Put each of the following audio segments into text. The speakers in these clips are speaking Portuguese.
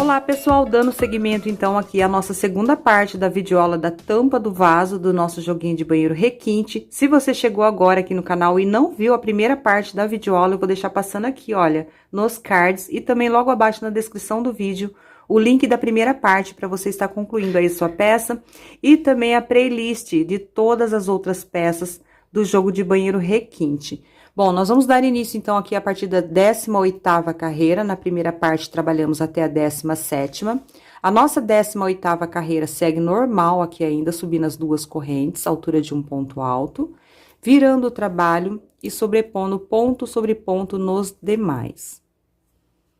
Olá pessoal, dando seguimento então aqui à nossa segunda parte da videoaula da tampa do vaso do nosso joguinho de banheiro requinte. Se você chegou agora aqui no canal e não viu a primeira parte da videoaula, eu vou deixar passando aqui, olha, nos cards e também logo abaixo na descrição do vídeo, o link da primeira parte para você estar concluindo aí sua peça e também a playlist de todas as outras peças do jogo de banheiro requinte. Bom, nós vamos dar início, então, aqui a partir da 18ª carreira. Na primeira parte, trabalhamos até a 17ª. A nossa 18ª carreira segue normal aqui ainda, subindo as duas correntes, altura de um ponto alto, virando o trabalho e sobrepondo ponto sobre ponto nos demais.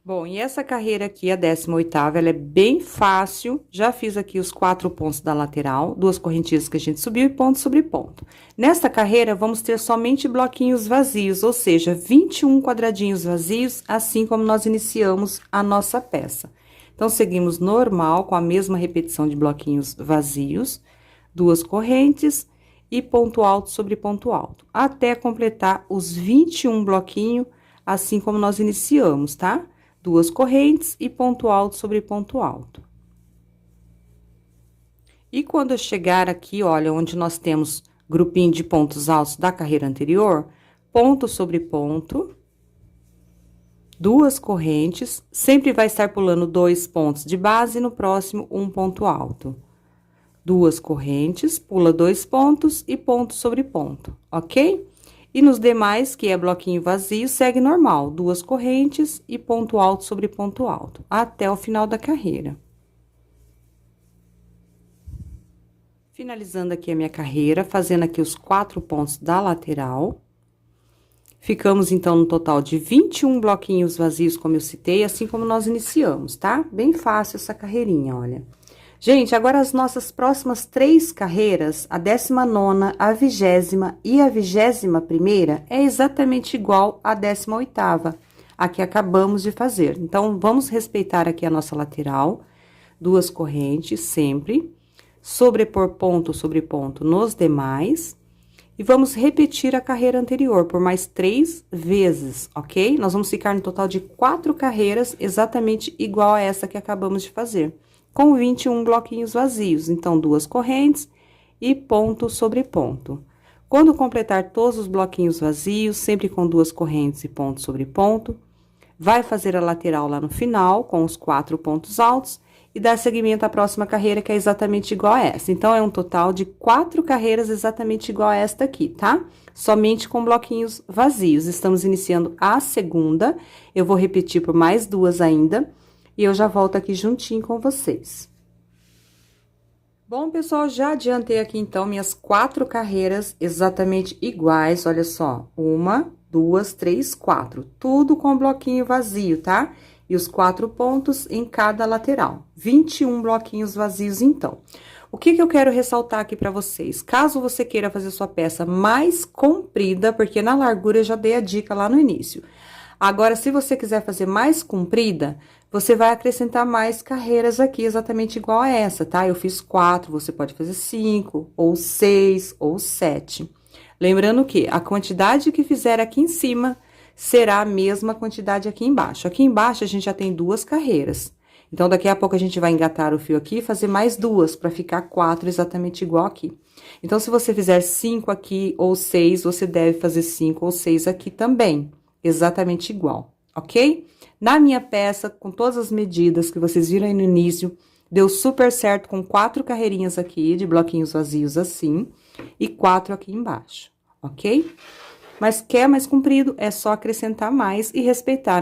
Bom, e essa carreira aqui, a 18ª, ela é bem fácil. Já fiz aqui os 4 pontos da lateral, duas correntinhas que a gente subiu e ponto sobre ponto. Nesta carreira, vamos ter somente bloquinhos vazios, ou seja, 21 quadradinhos vazios, assim como nós iniciamos a nossa peça. Então, seguimos normal, com a mesma repetição de bloquinhos vazios, duas correntes e ponto alto sobre ponto alto, até completar os 21 bloquinhos, assim como nós iniciamos, tá? Duas correntes e ponto alto sobre ponto alto. E quando eu chegar aqui, olha, onde nós temos grupinho de pontos altos da carreira anterior, ponto sobre ponto, duas correntes, sempre vai estar pulando 2 pontos de base e no próximo um ponto alto. Duas correntes, pula 2 pontos e ponto sobre ponto, ok? E nos demais, que é bloquinho vazio, segue normal, duas correntes e ponto alto sobre ponto alto, até o final da carreira. Finalizando aqui a minha carreira, fazendo aqui os 4 pontos da lateral. Ficamos, então, no total de 21 bloquinhos vazios, como eu citei, assim como nós iniciamos, tá? Bem fácil essa carreirinha, olha. Gente, agora as nossas próximas 3 carreiras, a 19ª, a 20ª e a 21ª, é exatamente igual à 18ª, a que acabamos de fazer. Então, vamos respeitar aqui a nossa lateral, duas correntes sempre, sobrepor ponto sobre ponto nos demais, e vamos repetir a carreira anterior por mais 3 vezes, ok? Nós vamos ficar no total de 4 carreiras, exatamente igual a essa que acabamos de fazer, com 21 bloquinhos vazios. Então, duas correntes e ponto sobre ponto. Quando completar todos os bloquinhos vazios, sempre com duas correntes e ponto sobre ponto, vai fazer a lateral lá no final, com os 4 pontos altos, e dar seguimento à próxima carreira, que é exatamente igual a essa. Então, é um total de 4 carreiras exatamente igual a esta aqui, tá? Somente com bloquinhos vazios. Estamos iniciando a segunda, eu vou repetir por mais 2 ainda, e eu já volto aqui juntinho com vocês. Bom, pessoal, já adiantei aqui, então, minhas 4 carreiras exatamente iguais, olha só. 1, 2, 3, 4. Tudo com bloquinho vazio, tá? E os 4 pontos em cada lateral. 21 bloquinhos vazios, então. O que eu quero ressaltar aqui pra vocês? Caso você queira fazer sua peça mais comprida, porque na largura eu já dei a dica lá no início. Agora, se você quiser fazer mais comprida, você vai acrescentar mais carreiras aqui, exatamente igual a essa, tá? Eu fiz 4, você pode fazer 5, ou 6, ou 7. Lembrando que a quantidade que fizer aqui em cima será a mesma quantidade aqui embaixo. Aqui embaixo, a gente já tem 2 carreiras. Então, daqui a pouco, a gente vai engatar o fio aqui e fazer mais 2, para ficar 4 exatamente igual aqui. Então, se você fizer 5 aqui, ou 6, você deve fazer 5 ou 6 aqui também. Exatamente igual, ok? Na minha peça, com todas as medidas que vocês viram aí no início, deu super certo com 4 carreirinhas aqui, de bloquinhos vazios assim, e 4 aqui embaixo, ok? Mas quer mais comprido, é só acrescentar mais e respeitar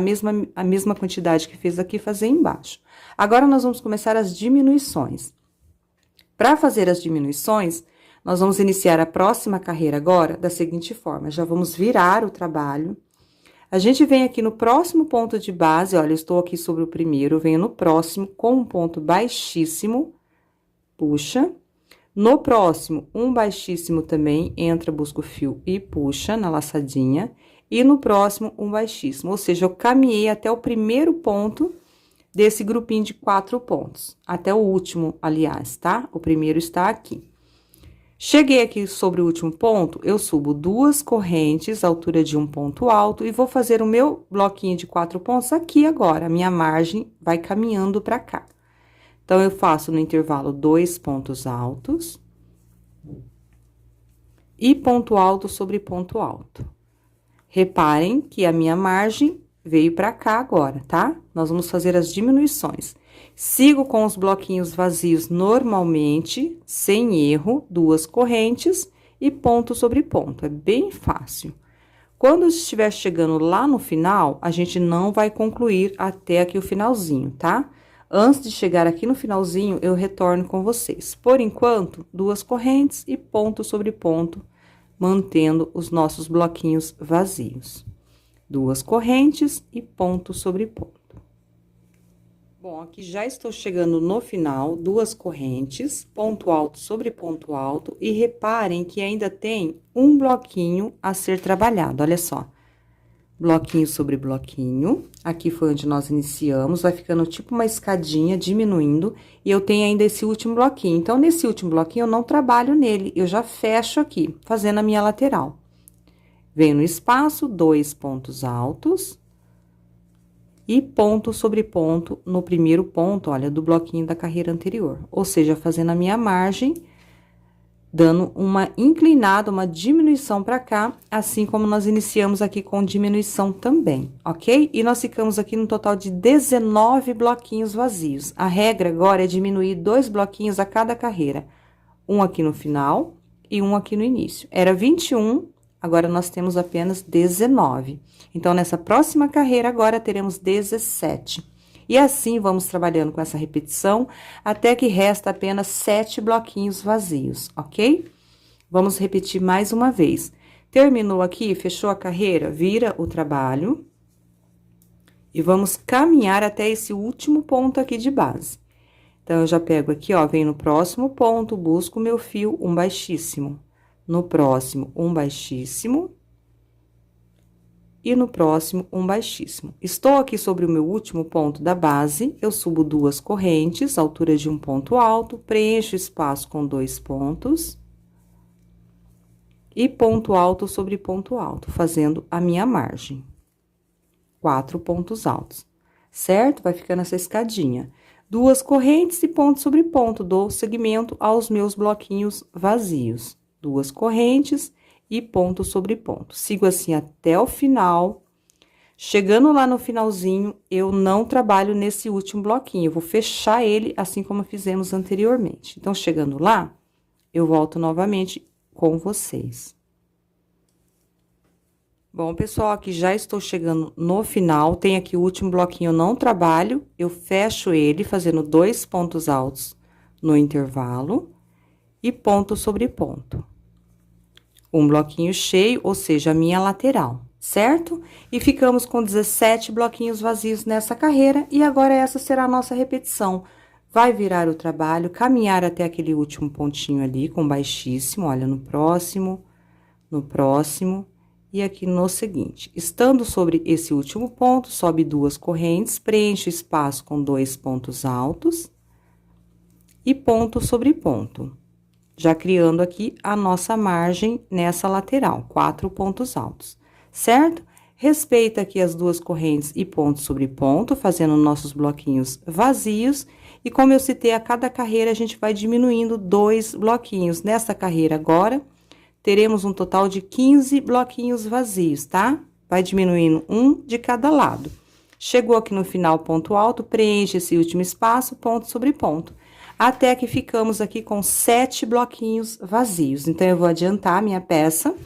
a mesma quantidade que fez aqui, fazer embaixo. Agora, nós vamos começar as diminuições. Para fazer as diminuições, nós vamos iniciar a próxima carreira agora da seguinte forma, já vamos virar o trabalho. A gente vem aqui no próximo ponto de base, olha, eu estou aqui sobre o primeiro, venho no próximo com um ponto baixíssimo, puxa. No próximo, um baixíssimo também, entra, busca o fio e puxa na laçadinha. E no próximo, um baixíssimo, ou seja, eu caminhei até o primeiro ponto desse grupinho de 4 pontos. Até o último, aliás, tá? O primeiro está aqui. Cheguei aqui sobre o último ponto, eu subo 2 correntes, altura de um ponto alto, e vou fazer o meu bloquinho de 4 pontos aqui agora. A minha margem vai caminhando pra cá. Então, eu faço no intervalo 2 pontos altos. E ponto alto sobre ponto alto. Reparem que a minha margem veio pra cá agora, tá? Nós vamos fazer as diminuições. Sigo com os bloquinhos vazios normalmente, sem erro, 2 correntes e ponto sobre ponto. É bem fácil. Quando estiver chegando lá no final, a gente não vai concluir até aqui o finalzinho, tá? Antes de chegar aqui no finalzinho, eu retorno com vocês. Por enquanto, 2 correntes e ponto sobre ponto, mantendo os nossos bloquinhos vazios. 2 correntes e ponto sobre ponto. Bom, aqui já estou chegando no final, 2 correntes, ponto alto sobre ponto alto, e reparem que ainda tem um bloquinho a ser trabalhado, olha só. Bloquinho sobre bloquinho, aqui foi onde nós iniciamos, vai ficando tipo uma escadinha, diminuindo, e eu tenho ainda esse último bloquinho. Então, nesse último bloquinho, eu não trabalho nele, eu já fecho aqui, fazendo a minha lateral. Venho no espaço, 2 pontos altos, e ponto sobre ponto no primeiro ponto, olha, do bloquinho da carreira anterior. Ou seja, fazendo a minha margem, dando uma inclinada, uma diminuição pra cá, assim como nós iniciamos aqui com diminuição também, ok? E nós ficamos aqui no total de 19 bloquinhos vazios. A regra agora é diminuir 2 bloquinhos a cada carreira. Um aqui no final e um aqui no início. Era 21, agora nós temos apenas 19. Então, nessa próxima carreira, agora teremos 17. E assim, vamos trabalhando com essa repetição, até que resta apenas 7 bloquinhos vazios, ok? Vamos repetir mais uma vez. Terminou aqui, fechou a carreira, vira o trabalho. E vamos caminhar até esse último ponto aqui de base. Então, eu já pego aqui, ó, venho no próximo ponto, busco o meu fio, um baixíssimo. No próximo, um baixíssimo. E no próximo, um baixíssimo. Estou aqui sobre o meu último ponto da base, eu subo 2 correntes, altura de um ponto alto, preencho o espaço com 2 pontos. E ponto alto sobre ponto alto, fazendo a minha margem. 4 pontos altos, certo? Vai ficando essa escadinha. 2 correntes e ponto sobre ponto, dou segmento aos meus bloquinhos vazios. 2 correntes e ponto sobre ponto. Sigo assim até o final. Chegando lá no finalzinho, eu não trabalho nesse último bloquinho, eu vou fechar ele assim como fizemos anteriormente. Então, chegando lá, eu volto novamente com vocês. Bom, pessoal, aqui já estou chegando no final, tem aqui o último bloquinho, eu não trabalho, eu fecho ele fazendo 2 pontos altos no intervalo e ponto sobre ponto. Um bloquinho cheio, ou seja, a minha lateral, certo? E ficamos com 17 bloquinhos vazios nessa carreira, e agora essa será a nossa repetição. Vai virar o trabalho, caminhar até aquele último pontinho ali, com baixíssimo, olha, no próximo, e aqui no seguinte. Estando sobre esse último ponto, sobe 2 correntes, preenche o espaço com 2 pontos altos, e ponto sobre ponto. Já criando aqui a nossa margem nessa lateral, 4 pontos altos, certo? Respeita aqui as 2 correntes e ponto sobre ponto, fazendo nossos bloquinhos vazios. E como eu citei, a cada carreira a gente vai diminuindo 2 bloquinhos. Nessa carreira agora, teremos um total de 15 bloquinhos vazios, tá? Vai diminuindo um de cada lado. Chegou aqui no final, ponto alto, preenche esse último espaço, ponto sobre ponto. Até que ficamos aqui com 7 bloquinhos vazios. Então, eu vou adiantar a minha peça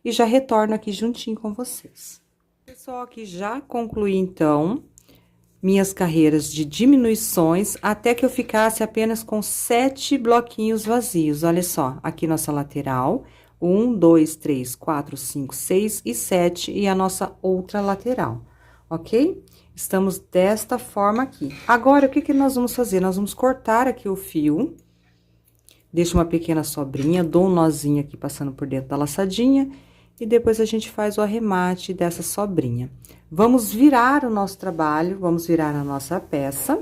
e já retorno aqui juntinho com vocês. Pessoal, aqui já concluí, então, minhas carreiras de diminuições, até que eu ficasse apenas com 7 bloquinhos vazios. Olha só, aqui nossa lateral, 1, 2, 3, 4, 5, 6 e 7, e a nossa outra lateral, ok? Estamos desta forma aqui. Agora, o que nós vamos fazer? Nós vamos cortar aqui o fio, deixo uma pequena sobrinha, dou um nozinho aqui passando por dentro da laçadinha, e depois a gente faz o arremate dessa sobrinha. Vamos virar o nosso trabalho, vamos virar a nossa peça.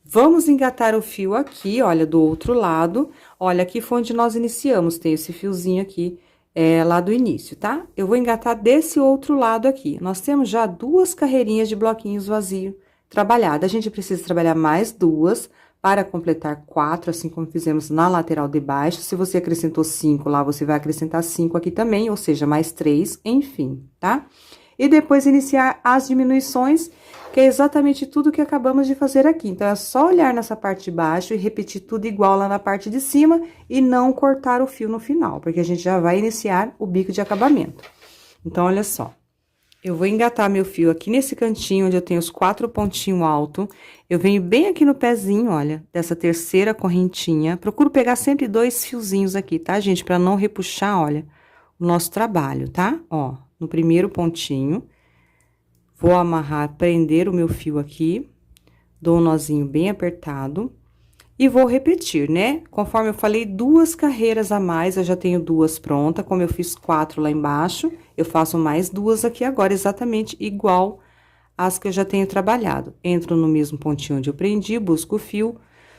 Vamos engatar o fio aqui, olha, do outro lado. Olha, aqui foi onde nós iniciamos, tem esse fiozinho aqui, lá do início, tá? Eu vou engatar desse outro lado aqui. Nós temos já 2 carreirinhas de bloquinhos vazio trabalhada. A gente precisa trabalhar mais 2 para completar 4, assim como fizemos na lateral de baixo. Se você acrescentou 5 lá, você vai acrescentar 5 aqui também, ou seja, mais 3, enfim, tá? E depois iniciar as diminuições, que é exatamente tudo que acabamos de fazer aqui. Então, é só olhar nessa parte de baixo e repetir tudo igual lá na parte de cima e não cortar o fio no final, porque a gente já vai iniciar o bico de acabamento. Então, olha só. Eu vou engatar meu fio aqui nesse cantinho, onde eu tenho os 4 pontinhos altos. Eu venho bem aqui no pezinho, olha, dessa terceira correntinha. Procuro pegar sempre 2 fiozinhos aqui, tá, gente? Pra não repuxar, olha, o nosso trabalho, tá? Ó, no primeiro pontinho, vou amarrar, prender o meu fio aqui, dou um nozinho bem apertado e vou repetir, né? Conforme eu falei, 2 carreiras a mais, eu já tenho 2 prontas, como eu fiz 4 lá embaixo, eu faço mais 2 aqui agora, exatamente igual às que eu já tenho trabalhado. Entro no mesmo pontinho onde eu prendi, busco o fio,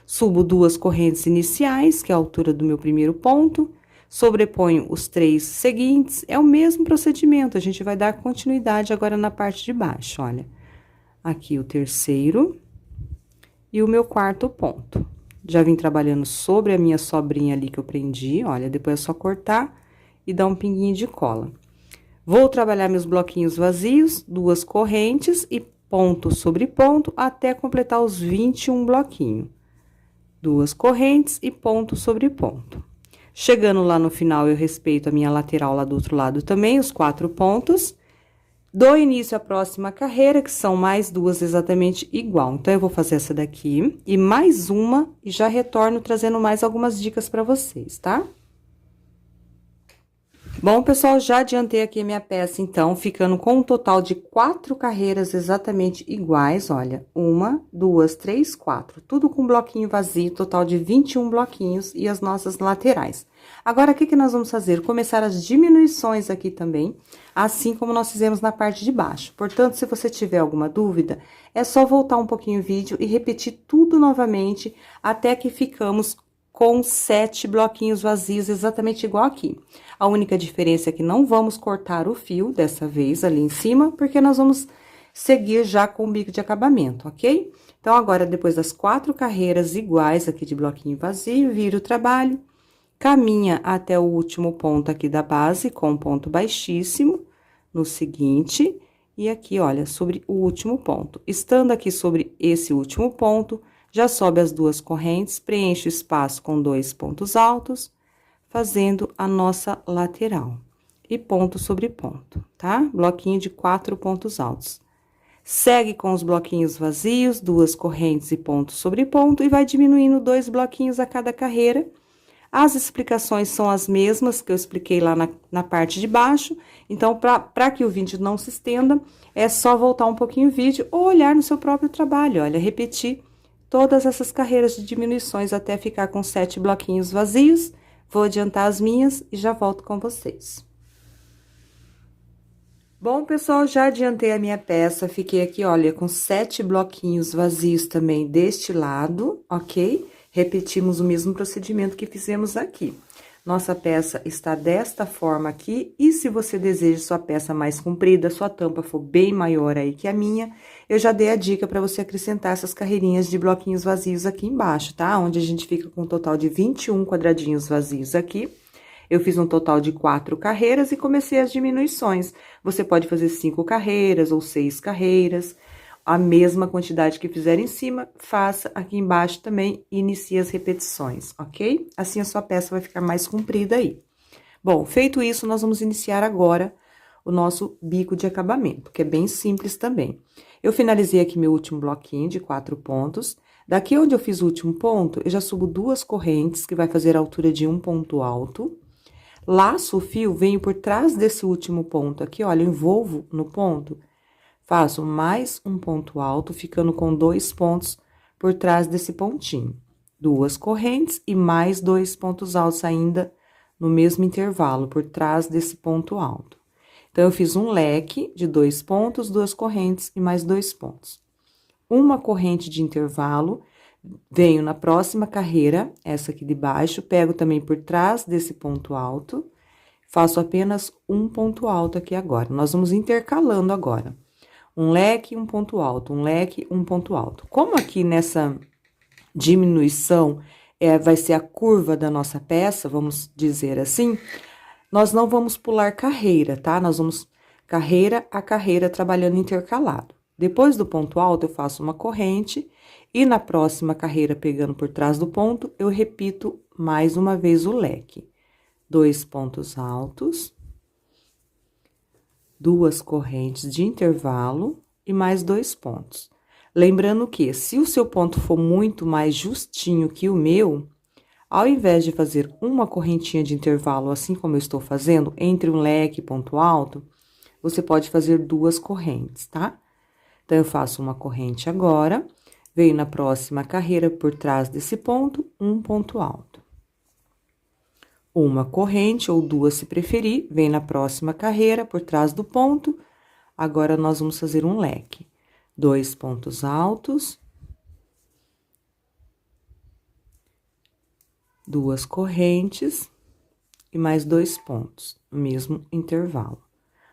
subo 2 correntes iniciais, que é a altura do meu primeiro ponto, sobreponho os 3 seguintes, é o mesmo procedimento, a gente vai dar continuidade agora na parte de baixo, olha. Aqui o terceiro e o meu quarto ponto. Já vim trabalhando sobre a minha sobrinha ali que eu prendi, olha, depois é só cortar e dar um pinguinho de cola. Vou trabalhar meus bloquinhos vazios, 2 correntes e ponto sobre ponto até completar os 21 bloquinhos. 2 correntes e ponto sobre ponto. Chegando lá no final, eu respeito a minha lateral lá do outro lado também, os 4 pontos. Dou início à próxima carreira, que são mais 2 exatamente igual. Então, eu vou fazer essa daqui e mais uma, e já retorno trazendo mais algumas dicas para vocês, tá? Bom, pessoal, já adiantei aqui a minha peça, então, ficando com um total de 4 carreiras exatamente iguais, olha. 1, 2, 3, 4. Tudo com bloquinho vazio, total de 21 bloquinhos e as nossas laterais. Agora, o que nós vamos fazer? Começar as diminuições aqui também, assim como nós fizemos na parte de baixo. Portanto, se você tiver alguma dúvida, é só voltar um pouquinho o vídeo e repetir tudo novamente, até que ficamos com 7 bloquinhos vazios, exatamente igual aqui. A única diferença é que não vamos cortar o fio dessa vez ali em cima, porque nós vamos seguir já com o bico de acabamento, ok? Então, agora, depois das 4 carreiras iguais aqui de bloquinho vazio, vira o trabalho, caminha até o último ponto aqui da base, com um ponto baixíssimo, no seguinte, e aqui, olha, sobre o último ponto. Estando aqui sobre esse último ponto, já sobe as 2 correntes, preenche o espaço com 2 pontos altos, fazendo a nossa lateral. E ponto sobre ponto, tá? Bloquinho de 4 pontos altos. Segue com os bloquinhos vazios, 2 correntes e ponto sobre ponto, e vai diminuindo 2 bloquinhos a cada carreira. As explicações são as mesmas que eu expliquei lá na parte de baixo. Então, para que o vídeo não se estenda, é só voltar um pouquinho o vídeo ou olhar no seu próprio trabalho, olha, repetir todas essas carreiras de diminuições até ficar com 7 bloquinhos vazios. Vou adiantar as minhas e já volto com vocês. Bom, pessoal, já adiantei a minha peça, fiquei aqui, olha, com 7 bloquinhos vazios também deste lado, ok? Repetimos o mesmo procedimento que fizemos aqui. Nossa peça está desta forma aqui, e se você deseja sua peça mais comprida, sua tampa for bem maior aí que a minha, eu já dei a dica para você acrescentar essas carreirinhas de bloquinhos vazios aqui embaixo, tá? Onde a gente fica com um total de 21 quadradinhos vazios aqui. Eu fiz um total de 4 carreiras e comecei as diminuições. Você pode fazer 5 carreiras ou 6 carreiras. A mesma quantidade que fizer em cima, faça aqui embaixo também e inicie as repetições, ok? Assim a sua peça vai ficar mais comprida aí. Bom, feito isso, nós vamos iniciar agora o nosso bico de acabamento, que é bem simples também. Eu finalizei aqui meu último bloquinho de 4 pontos. Daqui onde eu fiz o último ponto, eu já subo 2 correntes, que vai fazer a altura de um ponto alto. Laço o fio, venho por trás desse último ponto aqui, olha, envolvo no ponto. Faço mais um ponto alto, ficando com 2 pontos por trás desse pontinho. 2 correntes e mais 2 pontos altos ainda no mesmo intervalo, por trás desse ponto alto. Então, eu fiz um leque de 2 pontos, 2 correntes e mais 2 pontos. Uma corrente de intervalo, Venho na próxima carreira, essa aqui de baixo, pego também por trás desse ponto alto, faço apenas um ponto alto aqui agora. Nós vamos intercalando agora. Um leque, um ponto alto, um leque, um ponto alto. Como aqui nessa diminuição vai ser a curva da nossa peça, vamos dizer assim, nós não vamos pular carreira, tá? Nós vamos carreira a carreira trabalhando intercalado. Depois do ponto alto, eu faço uma corrente e na próxima carreira, pegando por trás do ponto, eu repito mais uma vez o leque. 2 pontos altos, 2 correntes de intervalo e mais 2 pontos. Lembrando que, se o seu ponto for muito mais justinho que o meu, ao invés de fazer uma correntinha de intervalo, assim como eu estou fazendo, entre um leque e ponto alto, você pode fazer 2 correntes, tá? Então, eu faço uma corrente agora, venho na próxima carreira por trás desse ponto, um ponto alto. Uma corrente, ou 2 se preferir, vem na próxima carreira por trás do ponto, agora nós vamos fazer um leque. 2 pontos altos, 2 correntes e mais 2 pontos, no mesmo intervalo.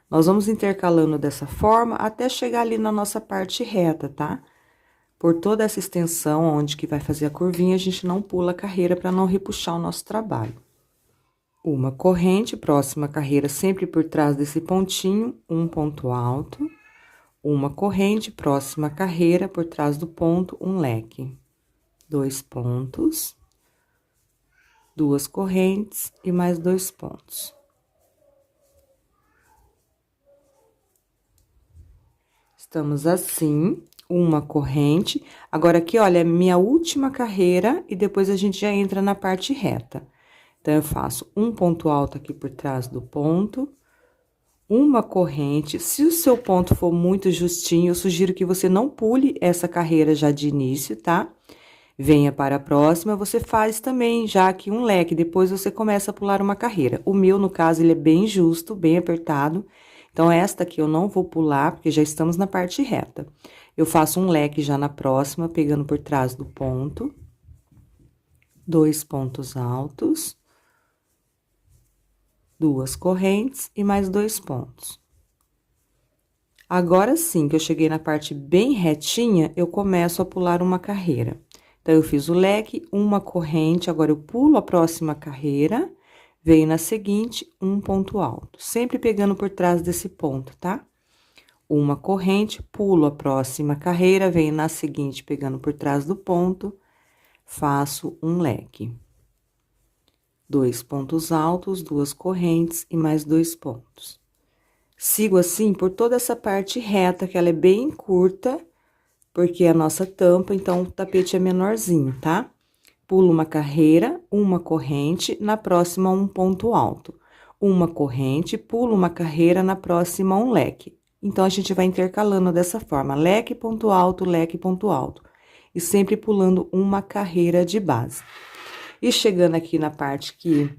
Nós vamos intercalando dessa forma até chegar ali na nossa parte reta, tá? Por toda essa extensão, onde que vai fazer a curvinha, a gente não pula a carreira para não repuxar o nosso trabalho. Uma corrente, próxima carreira, sempre por trás desse pontinho, um ponto alto. Uma corrente, próxima carreira, por trás do ponto, um leque. 2 pontos. 2 correntes e mais 2 pontos. Estamos assim, uma corrente. Agora, aqui, olha, é minha última carreira e depois a gente já entra na parte reta. Então, eu faço um ponto alto aqui por trás do ponto, uma corrente. Se o seu ponto for muito justinho, eu sugiro que você não pule essa carreira já de início, tá? Venha para a próxima, você faz também já aqui um leque, depois você começa a pular uma carreira. O meu, no caso, ele é bem justo, bem apertado. Então, esta aqui eu não vou pular, porque já estamos na parte reta. Eu faço um leque já na próxima, pegando por trás do ponto. 2 pontos altos. 2 correntes e mais 2 pontos. Agora sim, que eu cheguei na parte bem retinha, eu começo a pular uma carreira. Então, eu fiz o leque, uma corrente, agora eu pulo a próxima carreira, venho na seguinte, um ponto alto, sempre pegando por trás desse ponto, tá? Uma corrente, pulo a próxima carreira, venho na seguinte, pegando por trás do ponto, faço um leque. 2 pontos altos, 2 correntes e mais 2 pontos. Sigo assim por toda essa parte reta, que ela é bem curta, porque é a nossa tampa, então o tapete é menorzinho, tá? Pulo uma carreira, uma corrente, na próxima um ponto alto. Uma corrente, pulo uma carreira, na próxima um leque. Então, a gente vai intercalando dessa forma, leque, ponto alto, leque, ponto alto. E sempre pulando uma carreira de base. E chegando aqui na parte que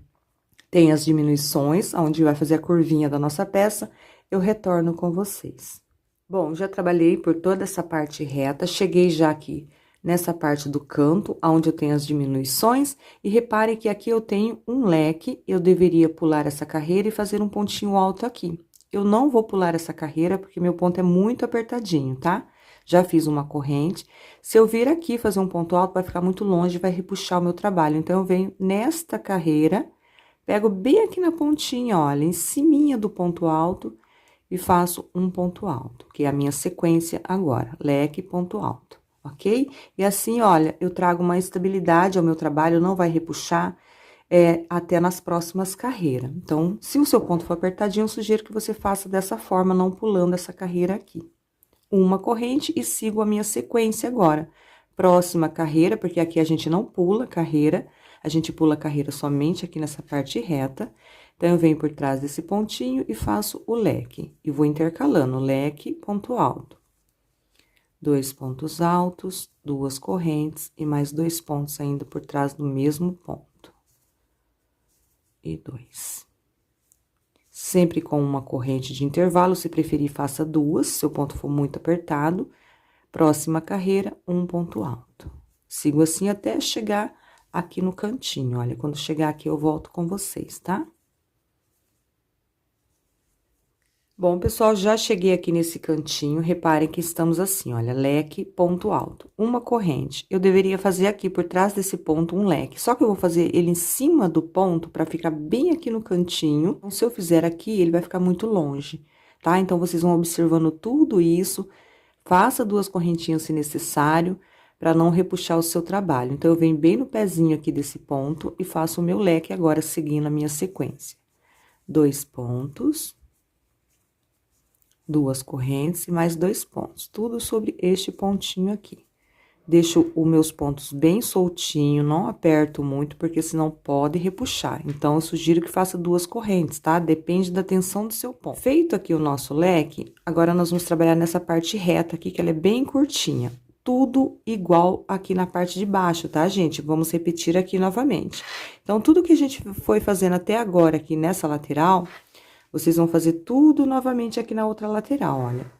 tem as diminuições, onde vai fazer a curvinha da nossa peça, eu retorno com vocês. Bom, já trabalhei por toda essa parte reta, cheguei já aqui nessa parte do canto, onde eu tenho as diminuições, e repare que aqui eu tenho um leque, eu deveria pular essa carreira e fazer um pontinho alto aqui. Eu não vou pular essa carreira, porque meu ponto é muito apertadinho, tá? Já fiz uma corrente. Se eu vir aqui fazer um ponto alto, vai ficar muito longe, vai repuxar o meu trabalho. Então, eu venho nesta carreira, pego bem aqui na pontinha, olha, em ciminha do ponto alto, e faço um ponto alto, que é a minha sequência agora, leque, ponto alto, ok? E assim, olha, eu trago uma estabilidade ao meu trabalho, não vai repuxar até nas próximas carreiras. Então, se o seu ponto for apertadinho, eu sugiro que você faça dessa forma, não pulando essa carreira aqui. Uma corrente e sigo a minha sequência agora. Próxima carreira, porque aqui a gente não pula carreira, a gente pula carreira somente aqui nessa parte reta. Então, eu venho por trás desse pontinho e faço o leque. E vou intercalando leque, ponto alto. 2 pontos altos, 2 correntes e mais 2 pontos ainda por trás do mesmo ponto. E 2. Sempre com uma corrente de intervalo, se preferir, faça 2, se o ponto for muito apertado. Próxima carreira, um ponto alto. Sigo assim até chegar aqui no cantinho, olha, quando chegar aqui eu volto com vocês, tá? Bom, pessoal, já cheguei aqui nesse cantinho, reparem que estamos assim, olha, leque, ponto alto, uma corrente. Eu deveria fazer aqui por trás desse ponto um leque, só que eu vou fazer ele em cima do ponto para ficar bem aqui no cantinho. Então, se eu fizer aqui, ele vai ficar muito longe, tá? Então, vocês vão observando tudo isso, faça duas correntinhas se necessário, para não repuxar o seu trabalho. Então, eu venho bem no pezinho aqui desse ponto e faço o meu leque agora, seguindo a minha sequência. 2 pontos. Duas correntes e mais 2 pontos, tudo sobre este pontinho aqui. Deixo os meus pontos bem soltinho, não aperto muito, porque senão pode repuxar. Então, eu sugiro que faça duas correntes, tá? Depende da tensão do seu ponto. Feito aqui o nosso leque, agora nós vamos trabalhar nessa parte reta aqui, que ela é bem curtinha. Tudo igual aqui na parte de baixo, tá, gente? Vamos repetir aqui novamente. Então, tudo que a gente foi fazendo até agora aqui nessa lateral, vocês vão fazer tudo novamente aqui na outra lateral, olha.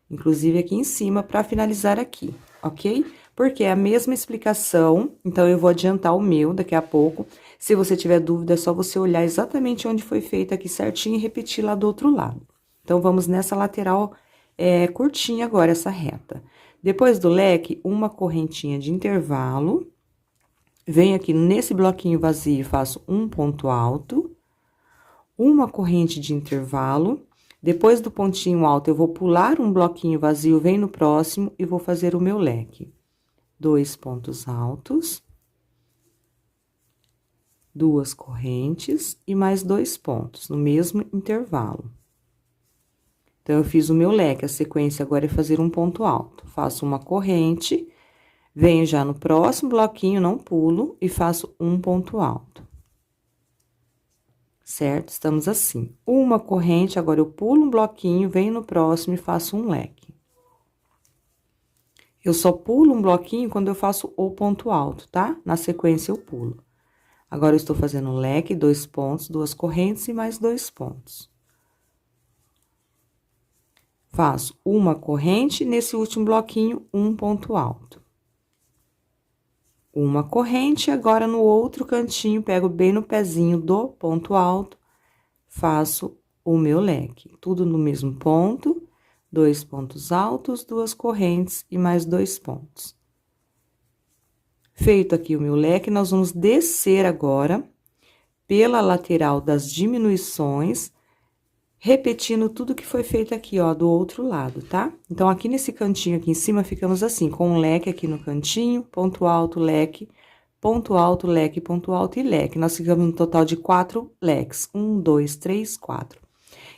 Inclusive aqui em cima, pra finalizar aqui, ok? Porque é a mesma explicação, então eu vou adiantar o meu daqui a pouco. Se você tiver dúvida, é só você olhar exatamente onde foi feito aqui certinho e repetir lá do outro lado. Então, vamos nessa lateral curtinha agora, essa reta. Depois do leque, uma correntinha de intervalo. Venho aqui nesse bloquinho vazio e faço um ponto alto. Uma corrente de intervalo, depois do pontinho alto, eu vou pular um bloquinho vazio, venho no próximo e vou fazer o meu leque. 2 pontos altos, 2 correntes e mais 2 pontos, no mesmo intervalo. Então, eu fiz o meu leque, a sequência agora é fazer um ponto alto. Faço uma corrente, venho já no próximo bloquinho, não pulo, e faço um ponto alto. Certo? Estamos assim. Uma corrente, agora eu pulo um bloquinho, venho no próximo e faço um leque. Eu só pulo um bloquinho quando eu faço o ponto alto, tá? Na sequência, eu pulo. Agora, eu estou fazendo um leque, 2 pontos, 2 correntes e mais 2 pontos. Faço uma corrente, nesse último bloquinho, um ponto alto. Uma corrente, agora no outro cantinho, pego bem no pezinho do ponto alto, faço o meu leque. Tudo no mesmo ponto, 2 pontos altos, 2 correntes e mais 2 pontos. Feito aqui o meu leque, nós vamos descer agora pela lateral das diminuições, repetindo tudo que foi feito aqui, ó, do outro lado, tá? Então, aqui nesse cantinho aqui em cima, ficamos assim, com um leque aqui no cantinho, ponto alto, leque, ponto alto, leque, ponto alto e leque. Nós ficamos no total de 4 leques. 1, 2, 3, 4.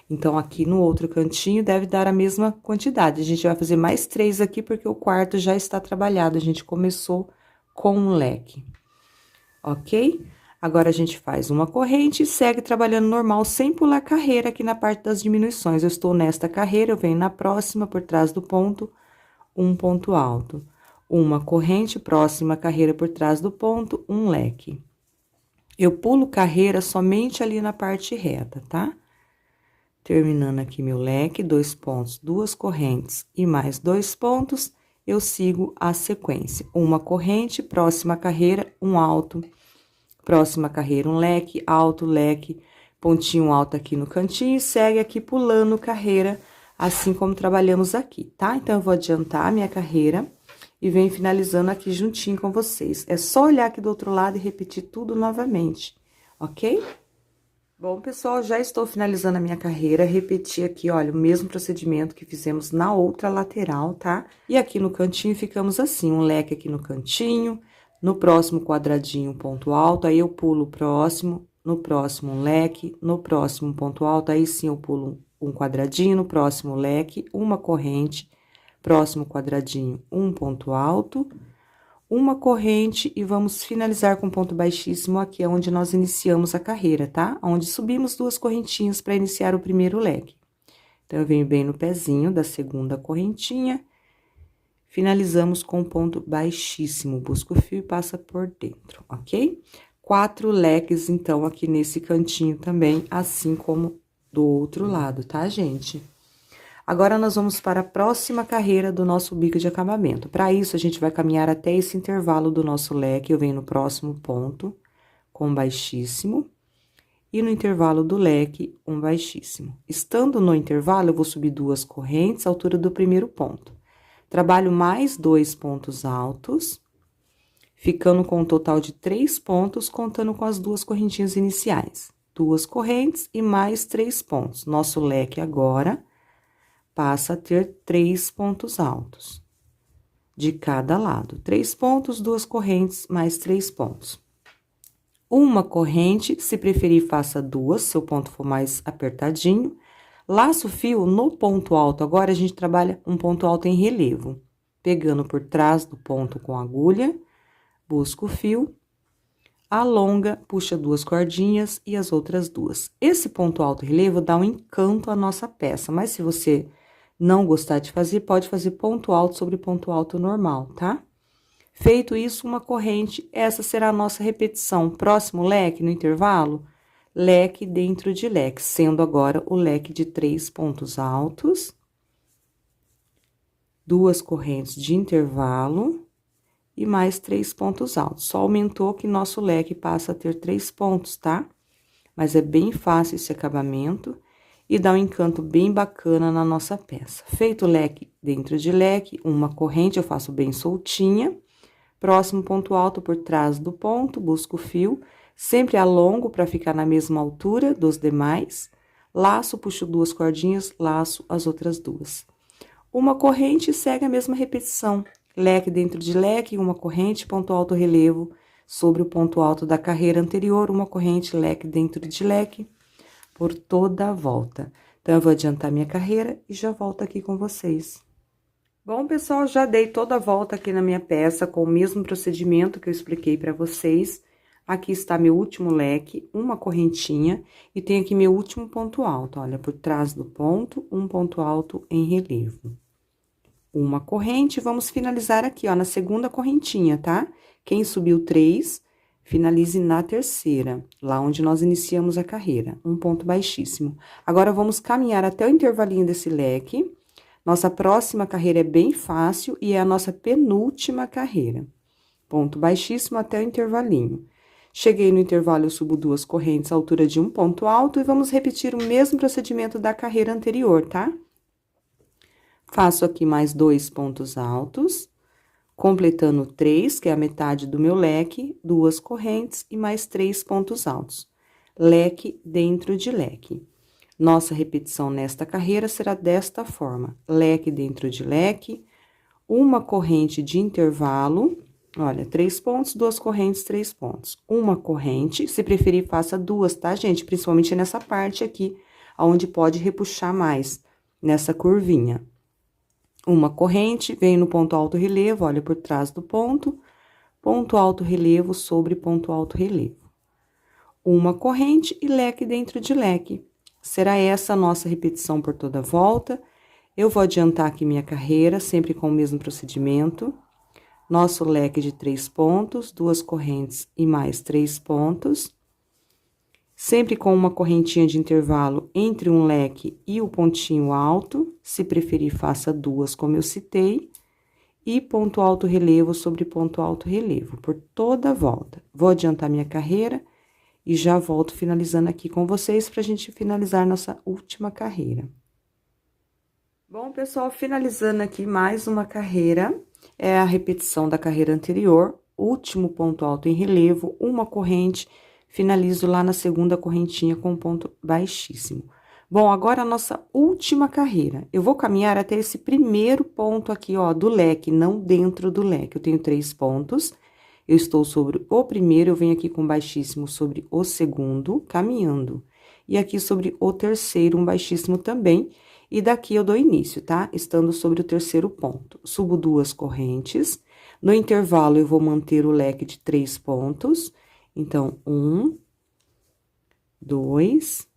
Então, aqui no outro cantinho, deve dar a mesma quantidade. A gente vai fazer mais 3 aqui, porque o quarto já está trabalhado. A gente começou com um leque, ok? Agora, a gente faz uma corrente e segue trabalhando normal, sem pular carreira aqui na parte das diminuições. Eu estou nesta carreira, eu venho na próxima, por trás do ponto, um ponto alto. Uma corrente, próxima carreira por trás do ponto, um leque. Eu pulo carreira somente ali na parte reta, tá? Terminando aqui meu leque, 2 pontos, 2 correntes e mais 2 pontos, eu sigo a sequência. Uma corrente, próxima carreira, um alto. Próxima carreira, um leque, alto, leque, pontinho alto aqui no cantinho e segue aqui pulando carreira, assim como trabalhamos aqui, tá? Então, eu vou adiantar a minha carreira e venho finalizando aqui juntinho com vocês. É só olhar aqui do outro lado e repetir tudo novamente, ok? Bom, pessoal, já estou finalizando a minha carreira, repeti aqui, olha, o mesmo procedimento que fizemos na outra lateral, tá? E aqui no cantinho ficamos assim, um leque aqui no cantinho. No próximo quadradinho, ponto alto, aí eu pulo o próximo, no próximo um leque, no próximo ponto alto, aí sim eu pulo um quadradinho, no próximo leque, uma corrente, próximo quadradinho, um ponto alto, uma corrente e vamos finalizar com ponto baixíssimo aqui, é onde nós iniciamos a carreira, tá? Onde subimos 2 correntinhas para iniciar o primeiro leque. Então, eu venho bem no pezinho da segunda correntinha. Finalizamos com ponto baixíssimo, busca o fio e passa por dentro, ok? 4 leques, então, aqui nesse cantinho também, assim como do outro lado, tá, gente? Agora, nós vamos para a próxima carreira do nosso bico de acabamento. Para isso, a gente vai caminhar até esse intervalo do nosso leque. Eu venho no próximo ponto, com baixíssimo. E no intervalo do leque, um baixíssimo. Estando no intervalo, eu vou subir 2 correntes, à altura do primeiro ponto. Trabalho mais 2 pontos altos, ficando com um total de 3 pontos, contando com as 2 correntinhas iniciais. 2 correntes e mais 3 pontos. Nosso leque agora passa a ter 3 pontos altos de cada lado. 3 pontos, 2 correntes, mais 3 pontos. Uma corrente, se preferir, faça 2, se o ponto for mais apertadinho. Laço o fio no ponto alto. Agora, a gente trabalha um ponto alto em relevo. Pegando por trás do ponto com agulha, busca o fio, alonga, puxa 2 cordinhas e as outras 2. Esse ponto alto em relevo dá um encanto à nossa peça, mas se você não gostar de fazer, pode fazer ponto alto sobre ponto alto normal, tá? Feito isso, uma corrente, essa será a nossa repetição. Próximo leque, no intervalo, leque dentro de leque, sendo agora o leque de 3 pontos altos, 2 correntes de intervalo e mais 3 pontos altos. Só aumentou que nosso leque passa a ter 3 pontos, tá? Mas é bem fácil esse acabamento e dá um encanto bem bacana na nossa peça. Feito o leque dentro de leque, uma corrente, eu faço bem soltinha. Próximo ponto alto por trás do ponto, busco o fio, sempre alongo para ficar na mesma altura dos demais. Laço, puxo 2 cordinhas, laço as outras 2. Uma corrente segue a mesma repetição. Leque dentro de leque, uma corrente, ponto alto relevo sobre o ponto alto da carreira anterior, uma corrente, leque dentro de leque, por toda a volta. Então, eu vou adiantar minha carreira e já volto aqui com vocês. Bom, pessoal, já dei toda a volta aqui na minha peça com o mesmo procedimento que eu expliquei para vocês. Aqui está meu último leque, uma correntinha, e tem aqui meu último ponto alto, olha, por trás do ponto, um ponto alto em relevo. Uma corrente, vamos finalizar aqui, ó, na segunda correntinha, tá? Quem subiu 3, finalize na terceira, lá onde nós iniciamos a carreira, um ponto baixíssimo. Agora, vamos caminhar até o intervalinho desse leque. Nossa próxima carreira é bem fácil e é a nossa penúltima carreira. Ponto baixíssimo até o intervalinho. Cheguei no intervalo, eu subo 2 correntes à altura de um ponto alto e vamos repetir o mesmo procedimento da carreira anterior, tá? Faço aqui mais 2 pontos altos, completando 3, que é a metade do meu leque, 2 correntes e mais 3 pontos altos. Leque dentro de leque. Nossa repetição nesta carreira será desta forma: leque dentro de leque, uma corrente de intervalo, olha, 3 pontos, 2 correntes, 3 pontos. Uma corrente, se preferir, faça 2, tá, gente? Principalmente nessa parte aqui, onde pode repuxar mais, nessa curvinha. Uma corrente, venho no ponto alto relevo, olha, por trás do ponto alto relevo sobre ponto alto relevo. Uma corrente e leque dentro de leque. Será essa a nossa repetição por toda a volta. Eu vou adiantar aqui minha carreira, sempre com o mesmo procedimento. Nosso leque de 3 pontos, 2 correntes e mais 3 pontos. Sempre com uma correntinha de intervalo entre um leque e o pontinho alto. Se preferir, faça 2, como eu citei. E ponto alto relevo sobre ponto alto relevo, por toda a volta. Vou adiantar minha carreira e já volto finalizando aqui com vocês pra gente finalizar nossa última carreira. Bom, pessoal, finalizando aqui mais uma carreira, é a repetição da carreira anterior, último ponto alto em relevo, uma corrente, finalizo lá na segunda correntinha com ponto baixíssimo. Bom, agora a nossa última carreira. Eu vou caminhar até esse primeiro ponto aqui, ó, do leque, não dentro do leque. Eu tenho 3 pontos. Eu estou sobre o primeiro, eu venho aqui com baixíssimo sobre o segundo, caminhando. E aqui sobre o terceiro, um baixíssimo também. E daqui eu dou início, tá? Estando sobre o terceiro ponto. Subo 2 correntes. No intervalo, eu vou manter o leque de 3 pontos. Então, 1, 2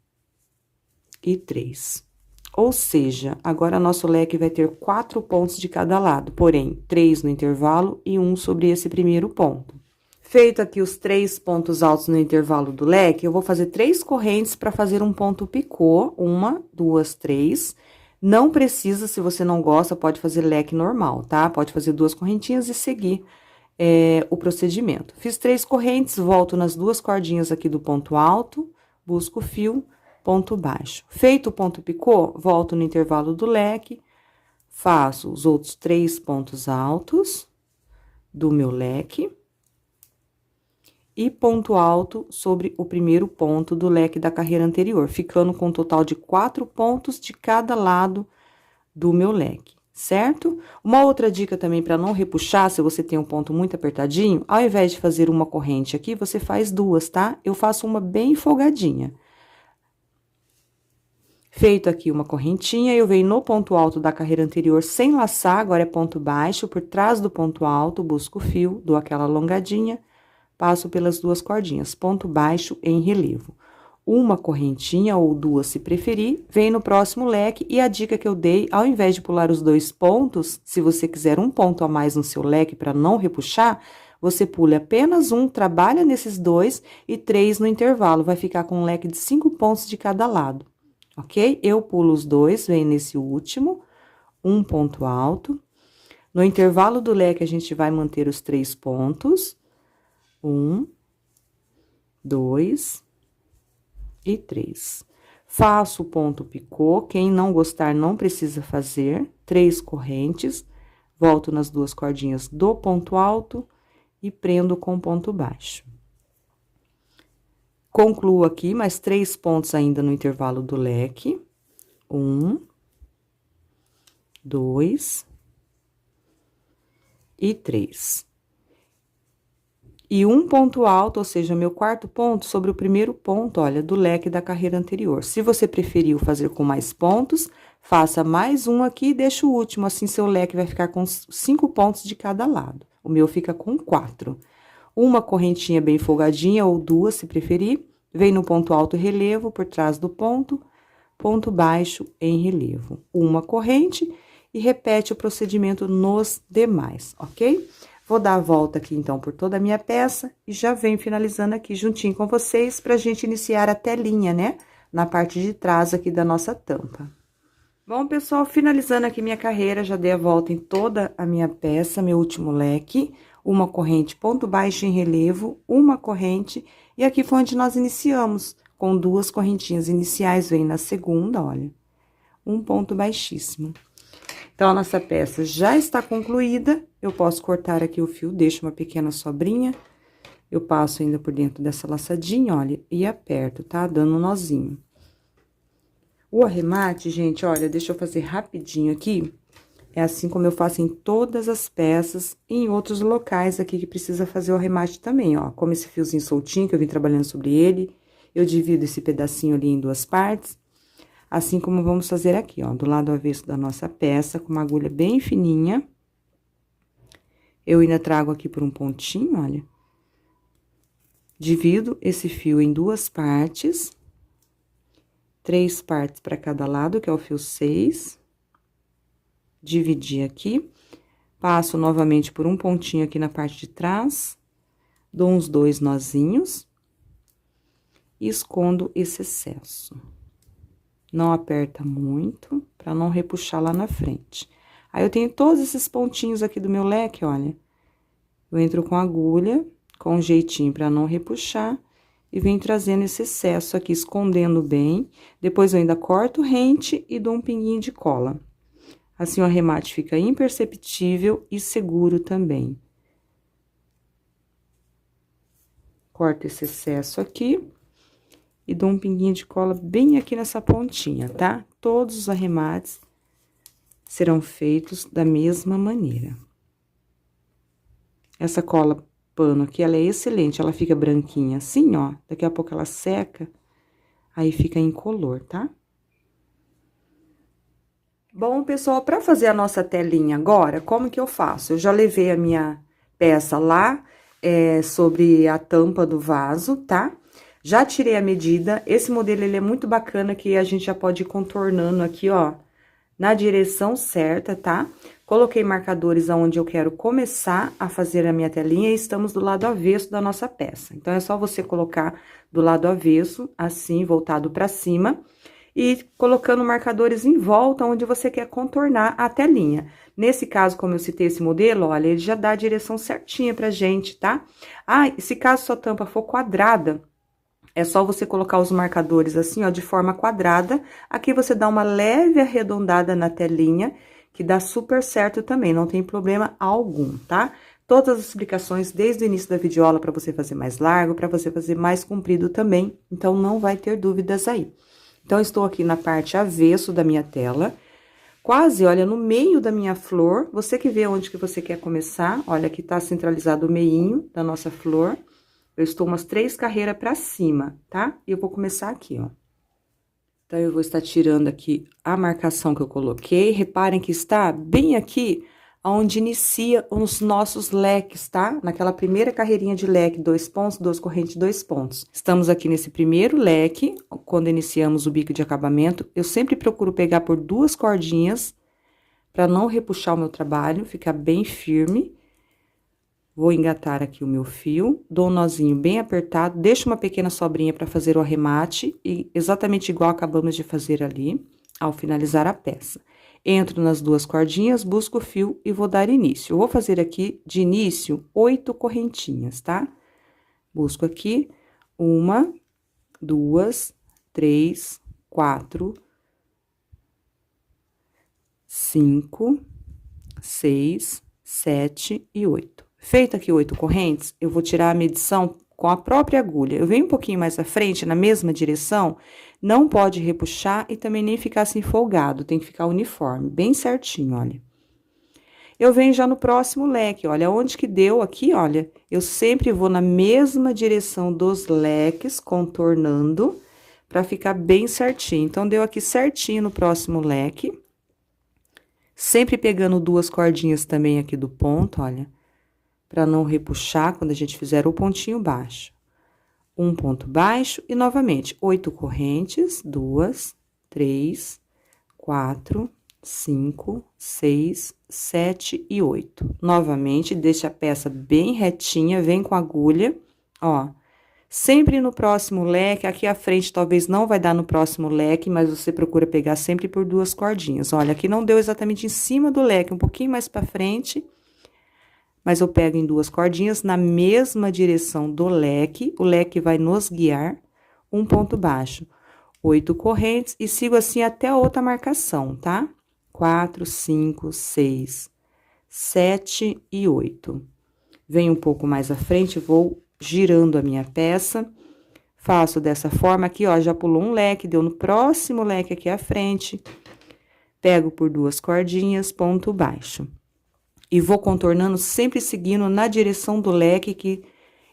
e 3. Ou seja, agora nosso leque vai ter 4 pontos de cada lado, porém, 3 no intervalo e 1 sobre esse primeiro ponto. Feito aqui os 3 pontos altos no intervalo do leque, eu vou fazer 3 correntes para fazer um ponto picô, 1, 2, 3. Não precisa, se você não gosta, pode fazer leque normal, tá? Pode fazer 2 correntinhas e seguir o procedimento. Fiz 3 correntes, volto nas 2 cordinhas aqui do ponto alto, busco o fio, ponto baixo. Feito o ponto picô, volto no intervalo do leque, faço os outros 3 pontos altos do meu leque e ponto alto sobre o primeiro ponto do leque da carreira anterior, ficando com um total de 4 pontos de cada lado do meu leque, certo? Uma outra dica também para não repuxar, se você tem um ponto muito apertadinho, ao invés de fazer uma corrente aqui, você faz 2, tá? Eu faço uma bem folgadinha. Feito aqui uma correntinha, eu venho no ponto alto da carreira anterior sem laçar, agora é ponto baixo, por trás do ponto alto, busco o fio, dou aquela alongadinha, passo pelas 2 cordinhas, ponto baixo em relevo. Uma correntinha ou 2, se preferir, vem no próximo leque, e a dica que eu dei, ao invés de pular os 2 pontos, se você quiser um ponto a mais no seu leque para não repuxar, você pula apenas um, trabalha nesses 2 e 3 no intervalo, vai ficar com um leque de 5 pontos de cada lado, ok? Eu pulo os 2, venho nesse último, um ponto alto. No intervalo do leque, a gente vai manter os 3 pontos. 1, 2 e 3. Faço o ponto picô, quem não gostar não precisa fazer, 3 correntes, volto nas 2 cordinhas do ponto alto e prendo com ponto baixo. Concluo aqui mais 3 pontos ainda no intervalo do leque. 1, 2 e 3. E um ponto alto, ou seja, meu 4º ponto sobre o primeiro ponto, olha, do leque da carreira anterior. Se você preferiu fazer com mais pontos, faça mais um aqui e deixa o último, assim seu leque vai ficar com 5 pontos de cada lado. O meu fica com 4. Uma correntinha bem folgadinha, ou 2, se preferir, vem no ponto alto relevo, por trás do ponto, ponto baixo em relevo. Uma corrente e repete o procedimento nos demais, ok? Vou dar a volta aqui, então, por toda a minha peça e já venho finalizando aqui juntinho com vocês pra gente iniciar a telinha, né? Na parte de trás aqui da nossa tampa. Bom, pessoal, finalizando aqui minha carreira, já dei a volta em toda a minha peça, meu último leque, uma corrente, ponto baixo em relevo, uma corrente, e aqui foi onde nós iniciamos, com 2 correntinhas iniciais, vem na segunda, olha, um ponto baixíssimo. Então, a nossa peça já está concluída, eu posso cortar aqui o fio, deixo uma pequena sobrinha, eu passo ainda por dentro dessa laçadinha, olha, e aperto, tá? Dando um nozinho. O arremate, gente, olha, deixa eu fazer rapidinho aqui, é assim como eu faço em todas as peças, e em outros locais aqui que precisa fazer o arremate também, ó. Como esse fiozinho soltinho que eu vim trabalhando sobre ele, eu divido esse pedacinho ali em 2 partes. Assim como vamos fazer aqui, ó, do lado avesso da nossa peça, com uma agulha bem fininha. Eu ainda trago aqui por um pontinho, olha. Divido esse fio em 2 partes. 3 partes para cada lado, que é o fio 6. Dividi aqui. Passo novamente por um pontinho aqui na parte de trás. Dou uns 2 nozinhos. E escondo esse excesso. Não aperta muito, pra não repuxar lá na frente. Aí, eu tenho todos esses pontinhos aqui do meu leque, olha. Eu entro com a agulha, com um jeitinho pra não repuxar, e venho trazendo esse excesso aqui, escondendo bem. Depois, eu ainda corto rente e dou um pinguinho de cola. Assim, o arremate fica imperceptível e seguro também. Corto esse excesso aqui. E dou um pinguinho de cola bem aqui nessa pontinha, tá? Todos os arremates serão feitos da mesma maneira. Essa cola pano aqui, ela é excelente, ela fica branquinha assim, ó. Daqui a pouco ela seca, aí fica incolor, tá? Bom, pessoal, pra fazer a nossa telinha agora, como que eu faço? Eu já levei a minha peça lá, sobre a tampa do vaso, tá? Já tirei a medida, esse modelo, ele é muito bacana, que a gente já pode ir contornando aqui, ó, na direção certa, tá? Coloquei marcadores aonde eu quero começar a fazer a minha telinha e estamos do lado avesso da nossa peça. Então, é só você colocar do lado avesso, assim, voltado pra cima, e colocando marcadores em volta onde você quer contornar a telinha. Nesse caso, como eu citei esse modelo, olha, ele já dá a direção certinha pra gente, tá? Ah, e se caso sua tampa for quadrada, é só você colocar os marcadores assim, ó, de forma quadrada. Aqui você dá uma leve arredondada na telinha, que dá super certo também, não tem problema algum, tá? Todas as explicações desde o início da videoaula para você fazer mais largo, para você fazer mais comprido também, então não vai ter dúvidas aí. Então, estou aqui na parte avesso da minha tela, quase, olha, no meio da minha flor, você que vê onde que você quer começar, olha, aqui tá centralizado o meinho da nossa flor. Eu estou umas 3 carreiras pra cima, tá? E eu vou começar aqui, ó. Então, eu vou estar tirando aqui a marcação que eu coloquei. Reparem que está bem aqui onde inicia os nossos leques, tá? Naquela primeira carreirinha de leque, 2 pontos, 2 correntes, 2 pontos. Estamos aqui nesse primeiro leque, quando iniciamos o bico de acabamento. Eu sempre procuro pegar por 2 cordinhas, para não repuxar o meu trabalho, ficar bem firme. Vou engatar aqui o meu fio, dou um nozinho bem apertado, deixo uma pequena sobrinha para fazer o arremate, e exatamente igual acabamos de fazer ali, ao finalizar a peça. Entro nas 2 cordinhas, busco o fio e vou dar início. Eu vou fazer aqui, de início, 8 correntinhas, tá? Busco aqui, 1, 2, 3, 4, 5, 6, 7 e 8. Feito aqui 8 correntes, eu vou tirar a medição com a própria agulha. Eu venho um pouquinho mais à frente, na mesma direção, não pode repuxar e também nem ficar assim folgado, tem que ficar uniforme, bem certinho, olha. Eu venho já no próximo leque, olha, onde que deu aqui, olha, eu sempre vou na mesma direção dos leques, contornando, pra ficar bem certinho. Então, deu aqui certinho no próximo leque, sempre pegando 2 cordinhas também aqui do ponto, olha, para não repuxar quando a gente fizer o pontinho baixo. Um ponto baixo e, novamente, 8 correntes, 2, 3, 4, 5, 6, 7 e 8. Novamente, deixa a peça bem retinha, vem com a agulha, ó. Sempre no próximo leque, aqui à frente talvez não vai dar no próximo leque, mas você procura pegar sempre por 2 cordinhas. Olha, aqui não deu exatamente em cima do leque, um pouquinho mais pra frente, mas eu pego em 2 cordinhas na mesma direção do leque, o leque vai nos guiar, um ponto baixo, 8 correntes e sigo assim até a outra marcação, tá? 4, 5, 6, 7 e 8. Venho um pouco mais à frente, vou girando a minha peça, faço dessa forma aqui, ó, já pulou um leque, deu no próximo leque aqui à frente, pego por 2 cordinhas, ponto baixo. E vou contornando, sempre seguindo na direção do leque que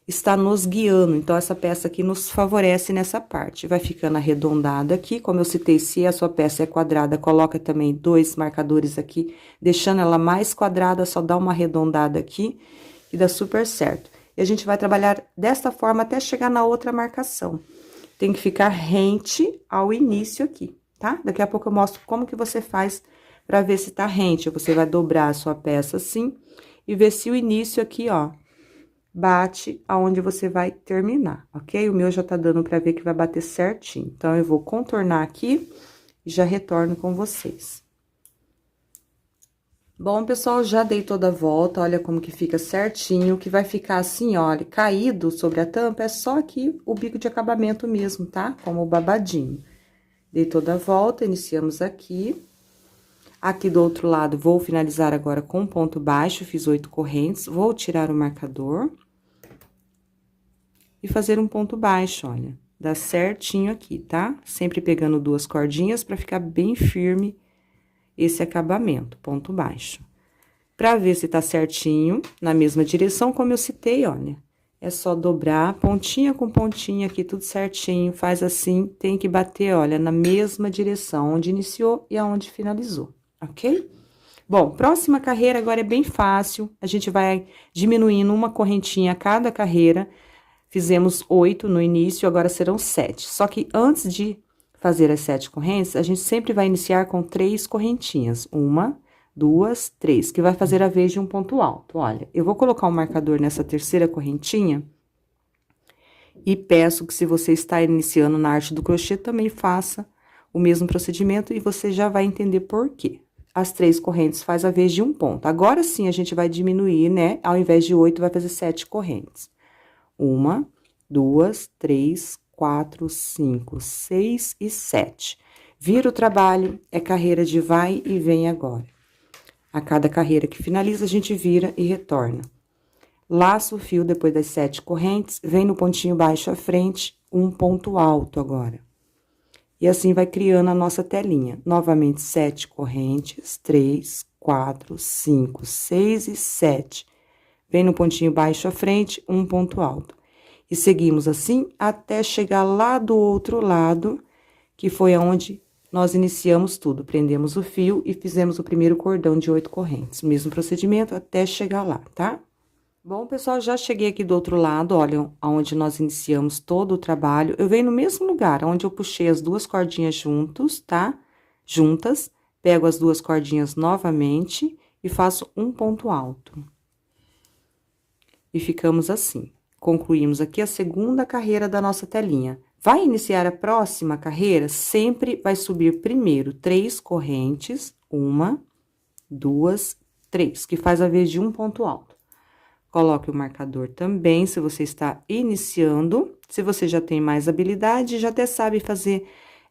está nos guiando. Então, essa peça aqui nos favorece nessa parte. Vai ficando arredondada aqui, como eu citei, se a sua peça é quadrada, coloca também 2 marcadores aqui, deixando ela mais quadrada, só dá uma arredondada aqui e dá super certo. E a gente vai trabalhar desta forma até chegar na outra marcação. Tem que ficar rente ao início aqui, tá? Daqui a pouco eu mostro como que você faz para ver se tá rente. Você vai dobrar a sua peça assim e ver se o início aqui, ó, bate aonde você vai terminar, ok? O meu já tá dando para ver que vai bater certinho. Então, eu vou contornar aqui e já retorno com vocês. Bom, pessoal, já dei toda a volta, olha como que fica certinho, que vai ficar assim, olha, caído sobre a tampa, é só aqui o bico de acabamento mesmo, tá? Como o babadinho. Dei toda a volta, iniciamos aqui. Aqui do outro lado, vou finalizar agora com ponto baixo, fiz 8 correntes, vou tirar o marcador. E fazer um ponto baixo, olha, dá certinho aqui, tá? Sempre pegando 2 cordinhas pra ficar bem firme esse acabamento, ponto baixo. Pra ver se tá certinho, na mesma direção, como eu citei, olha. É só dobrar, pontinha com pontinha aqui, tudo certinho, faz assim, tem que bater, olha, na mesma direção, onde iniciou e aonde finalizou. Ok? Bom, próxima carreira agora é bem fácil, a gente vai diminuindo uma correntinha a cada carreira. Fizemos 8 no início, agora serão 7. Só que antes de fazer as 7 correntes, a gente sempre vai iniciar com 3 correntinhas. 1, 2, 3, que vai fazer a vez de um ponto alto. Olha, eu vou colocar um marcador nessa terceira correntinha e peço que se você está iniciando na arte do crochê, também faça o mesmo procedimento e você já vai entender por quê. As 3 correntes faz a vez de um ponto. Agora sim, a gente vai diminuir, né? Ao invés de 8, vai fazer 7 correntes. 1, 2, 3, 4, 5, 6 e 7. Vira o trabalho, é carreira de vai e vem agora. A cada carreira que finaliza, a gente vira e retorna. Laça o fio depois das 7 correntes, vem no pontinho baixo à frente, um ponto alto agora. E assim vai criando a nossa telinha. Novamente, 7 correntes, 3, 4, 5, 6 e 7. Vem no pontinho baixo à frente, um ponto alto. E seguimos assim até chegar lá do outro lado, que foi aonde nós iniciamos tudo. Prendemos o fio e fizemos o primeiro cordão de 8 correntes. Mesmo procedimento até chegar lá, tá? Bom, pessoal, já cheguei aqui do outro lado, olha, onde nós iniciamos todo o trabalho. Eu venho no mesmo lugar, onde eu puxei as 2 cordinhas juntos, tá? Juntas, pego as 2 cordinhas novamente e faço um ponto alto. E ficamos assim. Concluímos aqui a segunda carreira da nossa telinha. Vai iniciar a próxima carreira, sempre vai subir primeiro 3 correntes, 1, 2, 3, que faz a vez de um ponto alto. Coloque o marcador também, se você está iniciando. Se você já tem mais habilidade, já até sabe fazer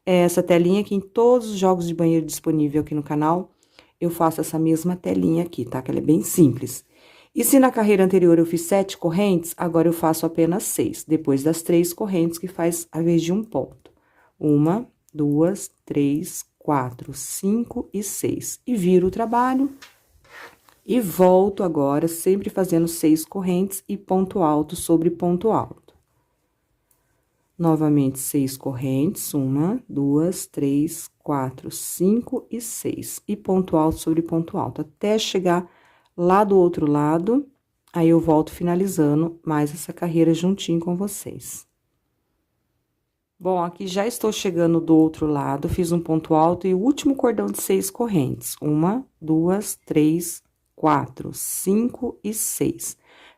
essa telinha aqui em todos os jogos de banheiro disponível aqui no canal. Eu faço essa mesma telinha aqui, tá? Que ela é bem simples. E se na carreira anterior eu fiz 7 correntes, agora eu faço apenas 6, depois das 3 correntes que faz a vez de um ponto. 1, 2, 3, 4, 5 e 6. E viro o trabalho. E volto agora, sempre fazendo 6 correntes e ponto alto sobre ponto alto. Novamente, 6 correntes, 1, 2, 3, 4, 5 e 6. E ponto alto sobre ponto alto, até chegar lá do outro lado, aí eu volto finalizando mais essa carreira juntinho com vocês. Bom, aqui já estou chegando do outro lado, fiz um ponto alto e o último cordão de 6 correntes. 1, 2, 3, 4, 5 e 6.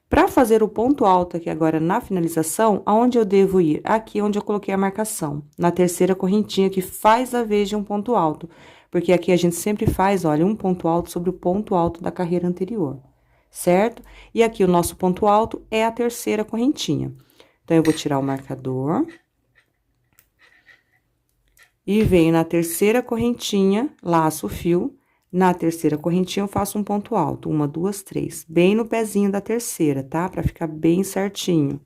Para fazer o ponto alto aqui agora na finalização, aonde eu devo ir? Aqui onde eu coloquei a marcação, na terceira correntinha que faz a vez de um ponto alto. Porque aqui a gente sempre faz, olha, um ponto alto sobre o ponto alto da carreira anterior, certo? E aqui o nosso ponto alto é a terceira correntinha. Então, eu vou tirar o marcador. E venho na terceira correntinha, laço o fio. Na terceira correntinha, eu faço um ponto alto. 1, 2, 3. Bem no pezinho da terceira, tá? Pra ficar bem certinho.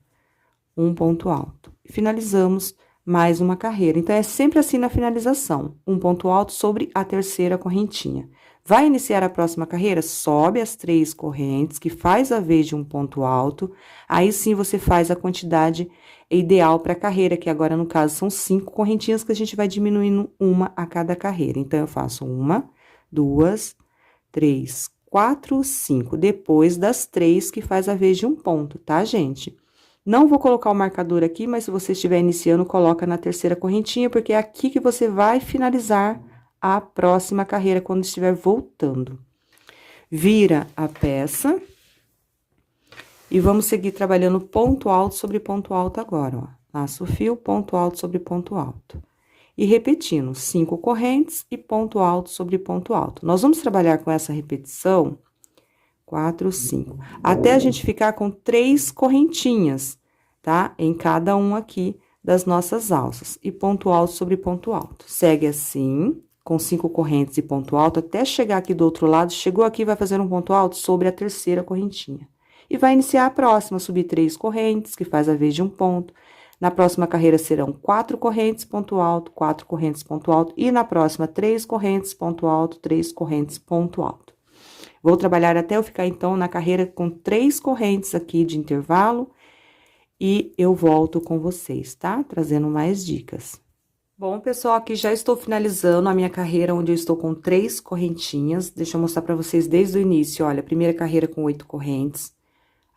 Um ponto alto. Finalizamos mais uma carreira. Então, é sempre assim na finalização. Um ponto alto sobre a terceira correntinha. Vai iniciar a próxima carreira? Sobe as 3 correntes, que faz a vez de um ponto alto. Aí, sim, você faz a quantidade ideal para a carreira, que agora, no caso, são 5 correntinhas que a gente vai diminuindo uma a cada carreira. Então, eu faço 1, 2, 3, 4, 5. Depois das 3 que faz a vez de um ponto, tá, gente? Não vou colocar o marcador aqui, mas se você estiver iniciando, coloca na terceira correntinha, porque é aqui que você vai finalizar a próxima carreira quando estiver voltando. Vira a peça. E vamos seguir trabalhando ponto alto sobre ponto alto agora, ó. Laço o fio, ponto alto sobre ponto alto. E repetindo, 5 correntes e ponto alto sobre ponto alto. Nós vamos trabalhar com essa repetição, 4, 5, até a gente ficar com 3 correntinhas, tá? Em cada um aqui das nossas alças. E ponto alto sobre ponto alto. Segue assim, com 5 correntes e ponto alto, até chegar aqui do outro lado. Chegou aqui, vai fazer um ponto alto sobre a terceira correntinha. E vai iniciar a próxima, subir 3 correntes, que faz a vez de um ponto. Na próxima carreira serão 4 correntes, ponto alto, 4 correntes, ponto alto. E na próxima, 3 correntes, ponto alto, 3 correntes, ponto alto. Vou trabalhar até eu ficar, então, na carreira com 3 correntes aqui de intervalo. E eu volto com vocês, tá? Trazendo mais dicas. Bom, pessoal, aqui já estou finalizando a minha carreira, onde eu estou com 3 correntinhas. Deixa eu mostrar pra vocês desde o início, olha. A primeira carreira com 8 correntes.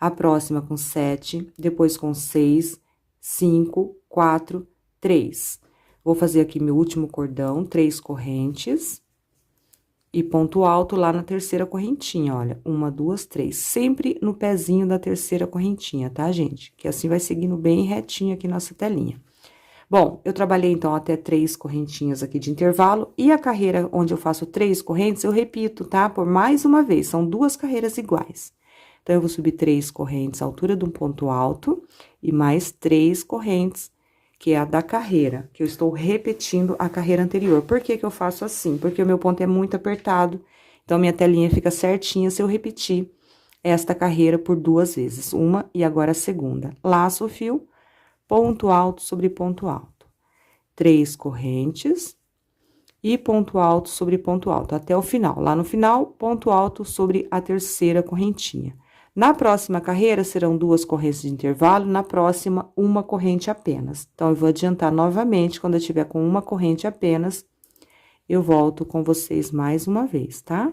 A próxima com 7, depois com 6, 5, 4, 3. Vou fazer aqui meu último cordão, 3 correntes. E ponto alto lá na terceira correntinha, olha. 1, 2, 3. Sempre no pezinho da terceira correntinha, tá, gente? Que assim vai seguindo bem retinho aqui nossa telinha. Bom, eu trabalhei, então, até 3 correntinhas aqui de intervalo, e a carreira onde eu faço 3 correntes, eu repito, tá? Por mais uma vez, são 2 carreiras iguais. Então, eu vou subir 3 correntes à altura de um ponto alto, e mais 3 correntes, que é a da carreira, que eu estou repetindo a carreira anterior. Por que que eu faço assim? Porque o meu ponto é muito apertado, então, minha telinha fica certinha se eu repetir esta carreira por 2 vezes, uma e agora a segunda. Laço o fio, ponto alto sobre ponto alto. 3 correntes e ponto alto sobre ponto alto, até o final. Lá no final, ponto alto sobre a terceira correntinha. Na próxima carreira, serão 2 correntes de intervalo, na próxima, uma corrente apenas. Então, eu vou adiantar novamente, quando eu tiver com uma corrente apenas, eu volto com vocês mais uma vez, tá?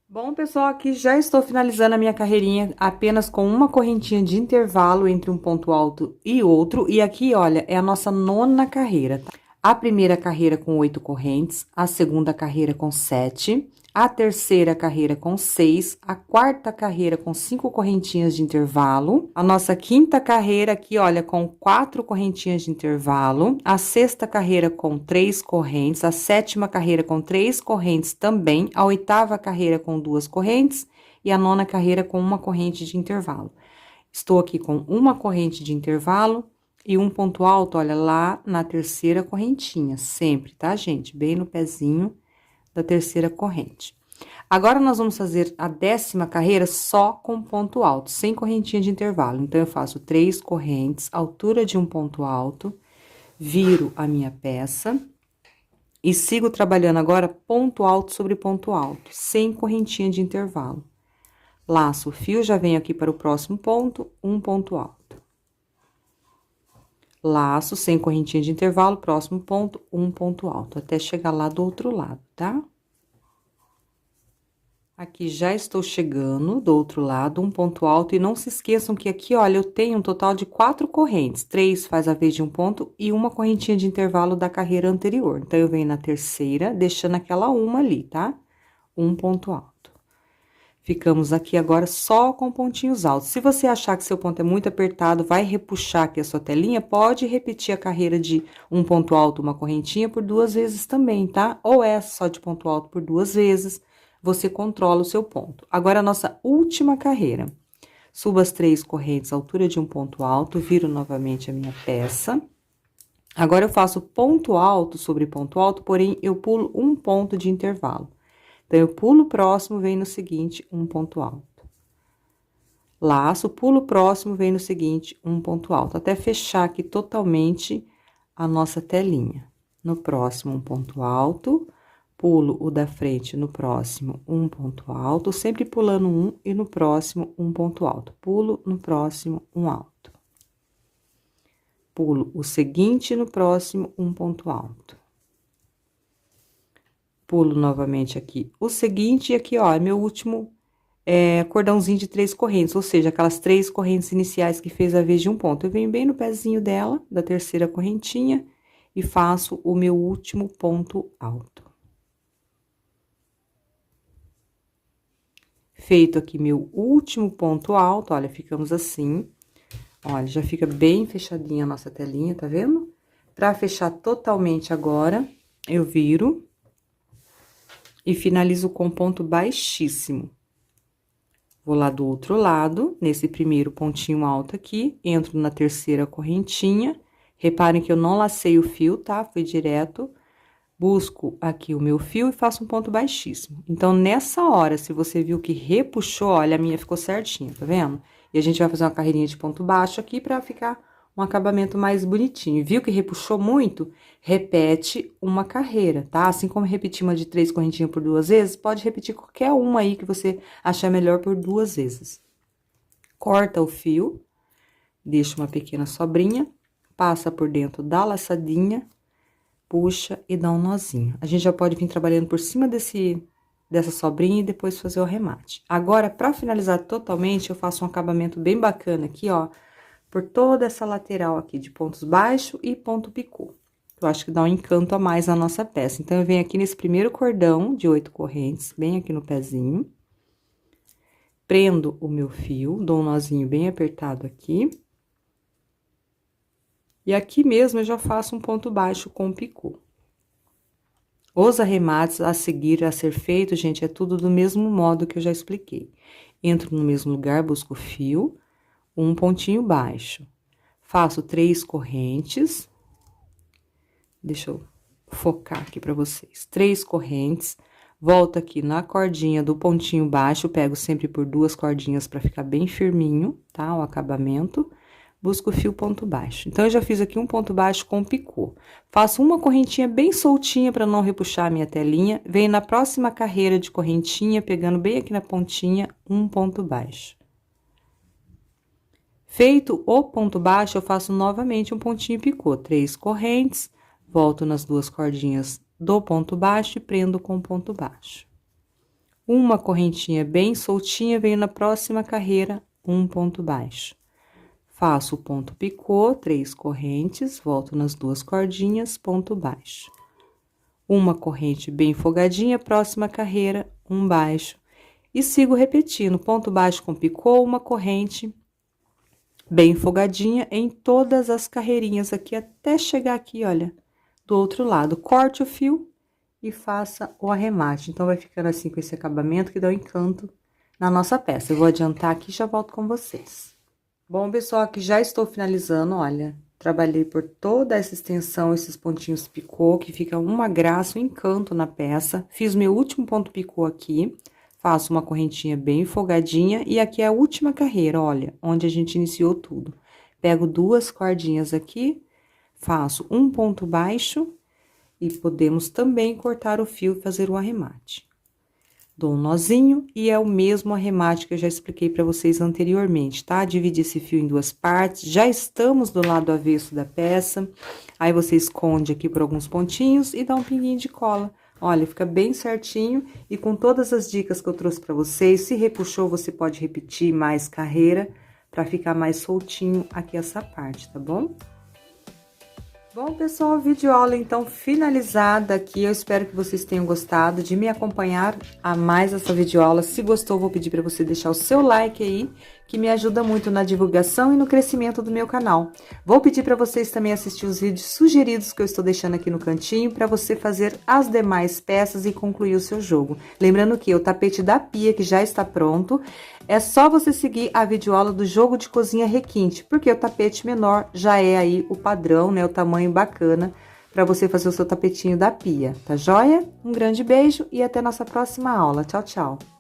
Bom, pessoal, aqui já estou finalizando a minha carreirinha apenas com uma correntinha de intervalo entre um ponto alto e outro. E aqui, olha, é a nossa 9ª carreira, tá? A primeira carreira com 8 correntes, a segunda carreira com 7, a terceira carreira com 6, a quarta carreira com 5 correntinhas de intervalo, a nossa quinta carreira aqui, olha, com 4 correntinhas de intervalo, a sexta carreira com 3 correntes, a sétima carreira com 3 correntes também, a oitava carreira com 2 correntes e a 9ª carreira com uma corrente de intervalo. Estou aqui com uma corrente de intervalo e um ponto alto, olha, lá na terceira correntinha, sempre, tá, gente? Bem no pezinho da terceira corrente. Agora, nós vamos fazer a 10ª carreira só com ponto alto, sem correntinha de intervalo. Então, eu faço 3 correntes, altura de um ponto alto, viro a minha peça e sigo trabalhando agora ponto alto sobre ponto alto, sem correntinha de intervalo. Laço o fio, já venho aqui para o próximo ponto, um ponto alto. Laço sem correntinha de intervalo, próximo ponto, um ponto alto, até chegar lá do outro lado, tá? Aqui já estou chegando do outro lado, um ponto alto, e não se esqueçam que aqui, olha, eu tenho um total de 4 correntes, 3 faz a vez de um ponto e uma correntinha de intervalo da carreira anterior. Então, eu venho na terceira, deixando aquela uma ali, tá? Um ponto alto. Ficamos aqui agora só com pontinhos altos. Se você achar que seu ponto é muito apertado, vai repuxar aqui a sua telinha, pode repetir a carreira de um ponto alto, uma correntinha, por 2 vezes também, tá? Ou essa só de ponto alto por 2 vezes, você controla o seu ponto. Agora, a nossa última carreira. Subo as 3 correntes à altura de um ponto alto, viro novamente a minha peça. Agora, eu faço ponto alto sobre ponto alto, porém, eu pulo um ponto de intervalo. Então, eu pulo o próximo, vem no seguinte, um ponto alto. Laço, pulo o próximo, vem no seguinte, um ponto alto. Até fechar aqui totalmente a nossa telinha. No próximo, um ponto alto. Pulo o da frente no próximo, um ponto alto. Sempre pulando um e no próximo, um ponto alto. Pulo no próximo, um alto. Pulo o seguinte no próximo, um ponto alto. Pulo novamente aqui o seguinte, e aqui, ó, é meu último cordãozinho de 3 correntes, ou seja, aquelas 3 correntes iniciais que fez a vez de um ponto. Eu venho bem no pezinho dela, da terceira correntinha, e faço o meu último ponto alto. Feito aqui meu último ponto alto, olha, ficamos assim. Olha, já fica bem fechadinha a nossa telinha, tá vendo? Pra fechar totalmente agora, eu viro e finalizo com ponto baixíssimo. Vou lá do outro lado, nesse primeiro pontinho alto aqui, entro na terceira correntinha. Reparem que eu não lacei o fio, tá? Fui direto. Busco aqui o meu fio e faço um ponto baixíssimo. Então, nessa hora, se você viu que repuxou, olha, a minha ficou certinha, tá vendo? E a gente vai fazer uma carreirinha de ponto baixo aqui pra ficar um acabamento mais bonitinho. Viu que repuxou muito? Repete uma carreira, tá? Assim como repetir uma de 3 correntinhas por 2 vezes, pode repetir qualquer uma aí que você achar melhor por 2 vezes. Corta o fio, deixa uma pequena sobrinha, passa por dentro da laçadinha, puxa e dá um nozinho. A gente já pode vir trabalhando por cima dessa sobrinha e depois fazer o remate. Agora, pra finalizar totalmente, eu faço um acabamento bem bacana aqui, ó, por toda essa lateral aqui, de pontos baixos e ponto picô. Eu acho que dá um encanto a mais na nossa peça. Então, eu venho aqui nesse primeiro cordão de 8 correntes, bem aqui no pezinho. Prendo o meu fio, dou um nozinho bem apertado aqui. E aqui mesmo eu já faço um ponto baixo com picô. Os arremates a seguir a ser feito, gente, é tudo do mesmo modo que eu já expliquei. Entro no mesmo lugar, busco o fio, um pontinho baixo. Faço 3 correntes. Deixa eu focar aqui pra vocês. 3 correntes. Volto aqui na cordinha do pontinho baixo, pego sempre por 2 cordinhas pra ficar bem firminho, tá? O acabamento. Busco o fio ponto baixo. Então, eu já fiz aqui um ponto baixo com picô. Faço uma correntinha bem soltinha para não repuxar a minha telinha. Venho na próxima carreira de correntinha, pegando bem aqui na pontinha, um ponto baixo. Feito o ponto baixo, eu faço novamente um pontinho picô. 3 correntes, volto nas 2 cordinhas do ponto baixo e prendo com ponto baixo. Uma correntinha bem soltinha, venho na próxima carreira, um ponto baixo. Faço o ponto picô, 3 correntes, volto nas 2 cordinhas, ponto baixo. Uma corrente bem folgadinha, próxima carreira, um baixo. E sigo repetindo, ponto baixo com picô, uma corrente bem folgadinha em todas as carreirinhas aqui, até chegar aqui, olha, do outro lado. Corte o fio e faça o arremate. Então, vai ficando assim com esse acabamento que dá um encanto na nossa peça. Eu vou adiantar aqui e já volto com vocês. Bom, pessoal, aqui já estou finalizando, olha, trabalhei por toda essa extensão, esses pontinhos picô, que fica uma graça, um encanto na peça. Fiz meu último ponto picô aqui, faço uma correntinha bem folgadinha, e aqui é a última carreira, olha, onde a gente iniciou tudo. Pego 2 cordinhas aqui, faço um ponto baixo, e podemos também cortar o fio e fazer o arremate. Dou um nozinho e é o mesmo arremate que eu já expliquei para vocês anteriormente, tá? Dividi esse fio em 2 partes, já estamos do lado avesso da peça. Aí, você esconde aqui por alguns pontinhos e dá um pinguinho de cola. Olha, fica bem certinho e com todas as dicas que eu trouxe para vocês. Se repuxou, você pode repetir mais carreira para ficar mais soltinho aqui essa parte, tá bom? Bom, pessoal, videoaula então finalizada aqui. Eu espero que vocês tenham gostado de me acompanhar a mais essa videoaula. Se gostou, vou pedir para você deixar o seu like aí, que me ajuda muito na divulgação e no crescimento do meu canal. Vou pedir para vocês também assistir os vídeos sugeridos que eu estou deixando aqui no cantinho para você fazer as demais peças e concluir o seu jogo. Lembrando que o tapete da pia, que já está pronto, é só você seguir a videoaula do jogo de cozinha requinte, porque o tapete menor já é aí o padrão, né? O tamanho bacana para você fazer o seu tapetinho da pia, tá joia? Um grande beijo e até nossa próxima aula. Tchau, tchau!